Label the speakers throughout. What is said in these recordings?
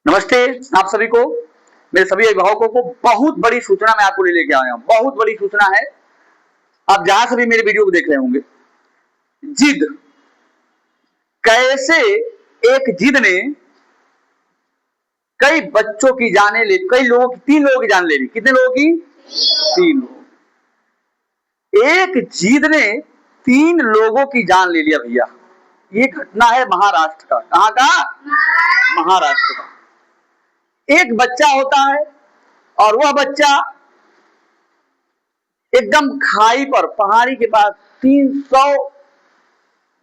Speaker 1: नमस्ते आप सभी को, मेरे सभी अभिभावकों को बहुत बड़ी सूचना मैं आपको लेके आया हूं। बहुत बड़ी सूचना है। आप जहां से भी मेरे वीडियो को देख रहे होंगे, जिद कैसे एक जिद ने कई बच्चों की जाने ले, कई लोगों की, 3 लोगों की जान ले ली। कितने लोगों की? 3 लोग। एक जिद ने 3 लोगों की जान ले लिया भैया। ये घटना है महाराष्ट्र का। कहां का? महाराष्ट्र का। एक बच्चा होता है और वह बच्चा एकदम खाई पर, पहाड़ी के पास 300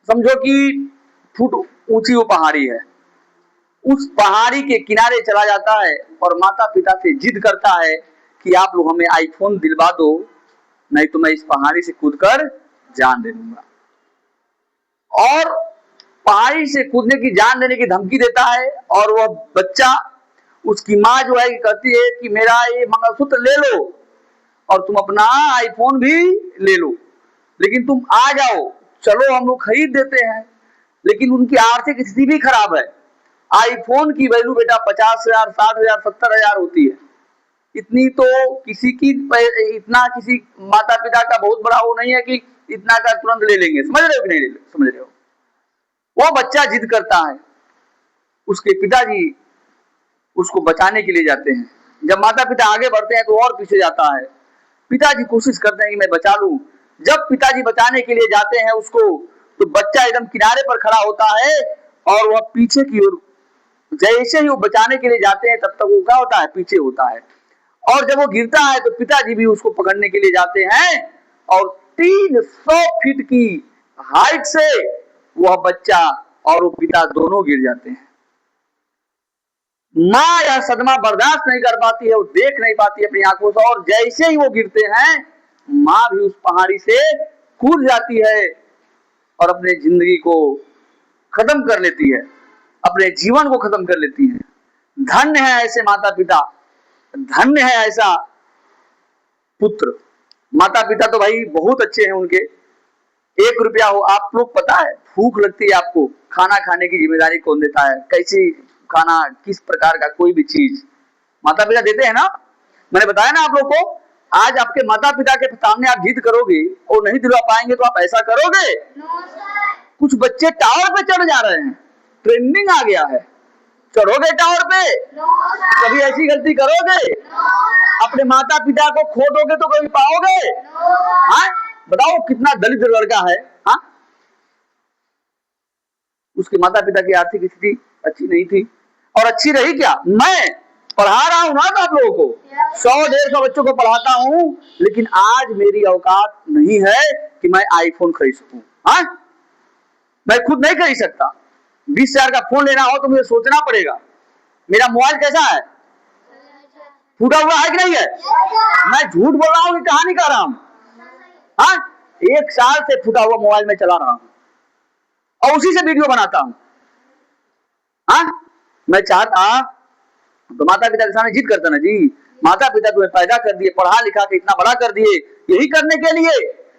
Speaker 1: समझो कि फुट ऊंची वो पहाड़ी है, उस पहाड़ी के किनारे चला जाता है और माता पिता से जिद करता है कि आप लोग हमें आईफोन दिलवा दो, नहीं तो मैं इस पहाड़ी से कूदकर जान दे दूंगा। और पहाड़ी से कूदने की, जान देने की धमकी देता है। और वह बच्चा, उसकी माँ जो है कहती है कि मेरा ये मंगलसूत्र ले लो और तुम अपना आईफोन भी ले लो, लेकिन तुम आ जाओ, चलो हम लोग खरीद देते हैं। लेकिन उनकी आर्थिक स्थिति भी खराब है। आईफोन की वैल्यू बेटा 50,000, 60,000, 70,000 होती है। इतनी तो किसी की, इतना किसी माता पिता का बहुत बड़ा वो नहीं है कि इतना का तुरंत ले लेंगे। समझ रहे हो कि नहीं समझ रहे हो? वो बच्चा जिद करता है, उसके पिताजी उसको बचाने के लिए जाते हैं। जब माता पिता आगे बढ़ते हैं तो और पीछे जाता है। पिताजी कोशिश करते हैं कि मैं बचा लूं। जब पिताजी बचाने के लिए जाते हैं उसको, तो बच्चा एकदम किनारे पर खड़ा होता है और वह पीछे की ओर, जैसे ही वो बचाने के लिए जाते हैं तब तक वो क्या होता है? पीछे होता है। और जब वो गिरता है तो पिताजी भी उसको पकड़ने के लिए जाते हैं और 300 फीट की हाइट से वह बच्चा और वो पिता दोनों गिर जाते हैं। माँ यह सदमा बर्दाश्त नहीं कर पाती है, वो देख नहीं पाती अपनी आंखों से, और जैसे ही वो गिरते हैं माँ भी उस पहाड़ी से कूद जाती है और अपने जिंदगी को खत्म कर लेती है, अपने जीवन को खत्म कर लेती है। धन्य है ऐसे माता पिता, धन्य है ऐसा पुत्र। माता पिता तो भाई बहुत अच्छे हैं उनके। 1 रुपया हो, आप लोग पता है भूख लगती है आपको, खाना खाने की जिम्मेदारी कौन देता है? कैसी खाना, किस प्रकार का कोई भी चीज माता पिता देते हैं ना। मैंने बताया ना आप लोग को, आज आपके माता पिता के सामने आप जिद करोगे और नहीं दिलवा पाएंगे तो आप ऐसा करोगे? कुछ बच्चे टावर पे चढ़ जा रहे हैं, ट्रेंडिंग आ गया है। चढ़ोगे टावर पे? कभी ऐसी गलती करोगे? अपने माता पिता को खो दोगे तो कभी पाओगे? हाँ बताओ, कितना दलित लड़का है। हाँ, उसके माता पिता की आर्थिक स्थिति अच्छी नहीं थी, और अच्छी रही क्या? मैं पढ़ा रहा हूं ना तो आप लोगों को 100-150 बच्चों को पढ़ाता हूं, लेकिन आज मेरी औकात नहीं है कि मैं आईफोन खरीद सकूं। हाँ, मैं खुद नहीं खरीद सकता। 20,000 का फोन लेना हो तो मुझे सोचना पड़ेगा। मेरा मोबाइल कैसा है? फूटा हुआ है कि नहीं है? मैं झूठ बोल रहा हूं कि कहानी कह रहा हूं? हाँ, 1 साल से फूटा हुआ मोबाइल में चला रहा हूं और उसी से वीडियो बनाता हूं। हाँ, मैं चाहता तो माता पिता के सामने जिद करता ना, जी माता पिता तुम्हें पैदा कर दिए, पढ़ा लिखा के इतना बड़ा कर दिए, यही करने के लिए,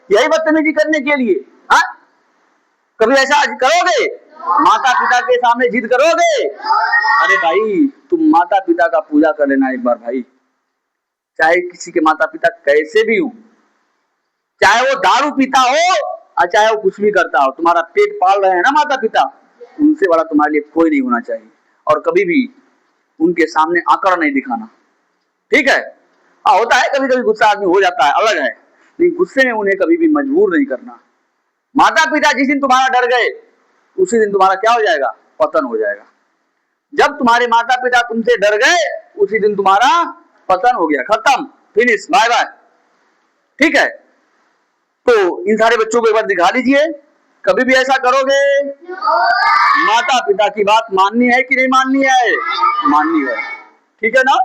Speaker 1: यही बदतमीजी करने के लिए। हाँ, कभी ऐसा करोगे? माता पिता के सामने जिद करोगे? अरे भाई, तुम माता पिता का पूजा कर लेना एक बार भाई। चाहे किसी के माता पिता कैसे भी हो, चाहे वो दारू पीता हो और चाहे वो कुछ भी करता हो, तुम्हारा पेट पाल रहे हैं ना माता पिता, उनसे बड़ा तुम्हारे लिए कोई नहीं होना चाहिए। और कभी भी उनके सामने आकर नहीं दिखाना, ठीक है? होता है कभी कभी गुस्सा आदमी हो जाता है, अलग है, लेकिन गुस्से में उन्हें कभी भी मजबूर नहीं करना। माता पिता जिस दिन तुम्हारा डर गए उसी दिन तुम्हारा क्या हो जाएगा? पतन हो जाएगा। जब तुम्हारे माता पिता तुमसे डर गए उसी दिन तुम्हारा पतन हो गया, खत्म, फिनिश, बाय बाय। ठीक है? तो इन सारे बच्चों को एक बार दिखा लीजिए। कभी भी ऐसा करोगे? माता पिता की बात माननी है कि नहीं माननी है? माननी है, ठीक है ना?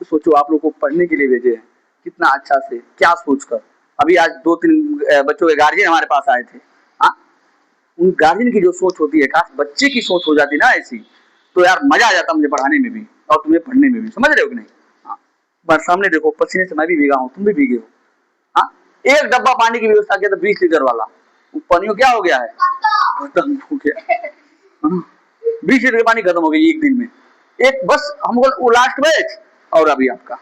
Speaker 1: तो सोचो, आप लोग को पढ़ने के लिए भेजे हैं, कितना अच्छा से, क्या सोचकर। अभी आज 2-3 बच्चों के गार्जियन हमारे पास आए थे। हाँ, उन गार्जियन की जो सोच होती है, काश बच्चे की सोच हो जाती ना ऐसी, तो यार मजा आ जाता मुझे पढ़ाने में भी और तुम्हें पढ़ने में भी। समझ रहे हो कि नहीं? हाँ, बस सामने देखो, पसीने से मैं भी भीगा हूँ, तुम भी भीगे हो। हाँ, एक डब्बा पानी की व्यवस्था किया था 20 लीटर वाला, पानी क्या हो गया है? खत्म हो गया। 20 लीटर पानी खत्म हो गई एक दिन में। एक बस हमको वो लास्ट मैच और अभी आपका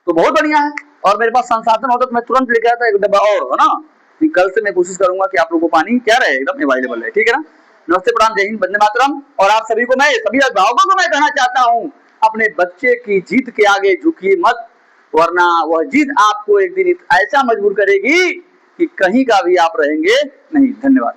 Speaker 1: तो बहुत बढ़िया है। और मेरे पास संसाधन होता तो मैं तुरंत लेके आता एक डब्बा और, है ना। कल से मैं कोशिश करूंगा कि आप लोगों को पानी क्या रहे एकदम अवेलेबल है, ठीक है ना। नमस्ते, प्रणाम, जय हिंद, वंदे मातरम। और आप सभी को, मैं सभी अभिभावकों को मैं कहना चाहता हूँ, अपने बच्चे की जीत के आगे झुकिए मत, वरना वह जीत आपको एक दिन ऐसा मजबूर करेगी कि कहीं का भी आप रहेंगे नहीं। धन्यवाद।